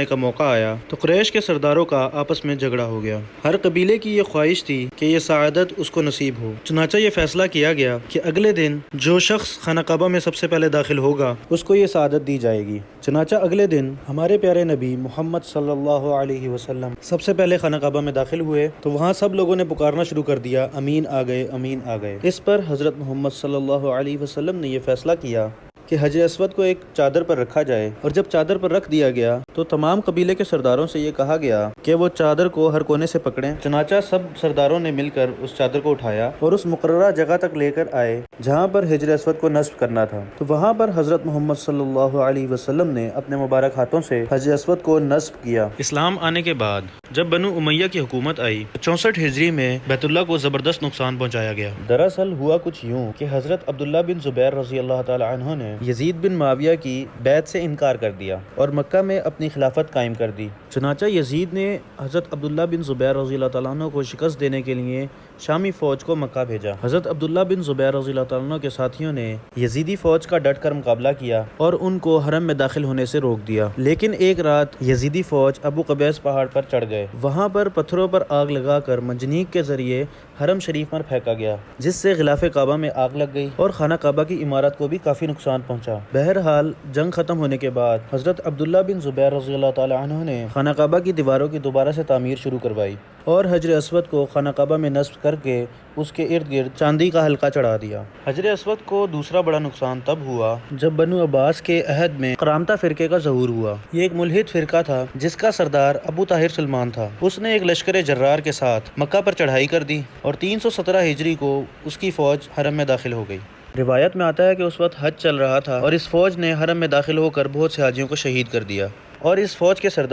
کا موقع آیا تو قریش کے سرداروں کا آپس میں جھگڑا ہو گیا۔ ہر قبیلے کی یہ خواہش تھی کہ یہ سعادت اس کو نصیب ہو، چنانچہ یہ فیصلہ کیا گیا کہ اگلے دن جو شخص خانہ کعبہ میں سب سے پہلے داخل ہوگا اس کو یہ سعادت دی جائے گی۔ چنانچہ اگلے دن ہمارے پیارے نبی محمد صلی اللہ علیہ وسلم سب سے پہلے خانہ کعبہ میں داخل ہوئے تو وہاں سب لوگوں نے پکارنا شروع کر دیا، امین آ گئے، امین آ گئے۔ اس پر حضرت محمد صلی اللہ علیہ وسلم نے یہ فیصلہ کیا کہ حجر اسود کو ایک چادر پر رکھا جائے، اور جب چادر پر رکھ دیا گیا تو تمام قبیلے کے سرداروں سے یہ کہا گیا کہ وہ چادر کو ہر کونے سے پکڑیں۔ چنانچہ سب سرداروں نے مل کر اس چادر کو اٹھایا اور اس مقررہ جگہ تک لے کر آئے جہاں پر حجر اسود کو نصب کرنا تھا، تو وہاں پر حضرت محمد صلی اللہ علیہ وسلم نے اپنے مبارک ہاتھوں سے حجر اسود کو نصب کیا۔ اسلام آنے کے بعد جب بنو امیہ کی حکومت آئی تو 64 ہجری میں بیت اللہ کو زبردست نقصان پہنچایا گیا۔ دراصل ہوا کچھ یوں کہ حضرت عبداللہ بن زبیر رضی اللہ تعالی عنہ نے یزید بن معاویہ کی بیعت سے انکار کر دیا اور مکہ میں اپنی خلافت قائم کر دی۔ چنانچہ یزید نے حضرت عبداللہ بن زبیر رضی اللہ تعالیٰ عنہ کو شکست دینے کے لیے شامی فوج کو مکہ بھیجا۔ حضرت عبداللہ بن زبیر رضی اللہ تعالیٰ عنہ کے ساتھیوں نے یزیدی فوج کا ڈٹ کر مقابلہ کیا اور ان کو حرم میں داخل ہونے سے روک دیا، لیکن ایک رات یزیدی فوج ابو قبیس پہاڑ پر چڑھ گئے۔ وہاں پر پتھروں پر آگ لگا کر منجنیق کے ذریعے حرم شریف پر پھینکا گیا، جس سے غلاف کعبہ میں آگ لگ گئی اور خانہ کعبہ کی عمارت کو بھی کافی نقصان پہنچا۔ بہرحال جنگ ختم ہونے کے بعد حضرت عبداللہ بن زبیر رضی اللہ تعالی عنہ نے خانہ کعبہ کی دیواروں کی دوبارہ سے تعمیر شروع کروائی اور حجر اسود کو خانہ کعبہ میں نصب کر کے اس کے ارد گرد چاندی کا حلقہ چڑھا دیا۔ حجر اسود کو دوسرا بڑا نقصان تب ہوا جب بنو عباس کے عہد میں کرامتہ فرقے کا ظہور ہوا۔ یہ ایک ملحد فرقہ تھا جس کا سردار ابو طاہر سلمان تھا۔ اس نے ایک لشکر جرار کے ساتھ مکہ پر چڑھائی کر دی اور 317 ہجری کو اس کی فوج حرم میں داخل ہو گئی۔ روایت میں آتا ہے کہ اس وقت حج چل رہا تھا اور اس فوج نے حرم میں داخل ہو کر بہت سے حاجیوں کو شہید کر دیا، اور اس فوج کے سردار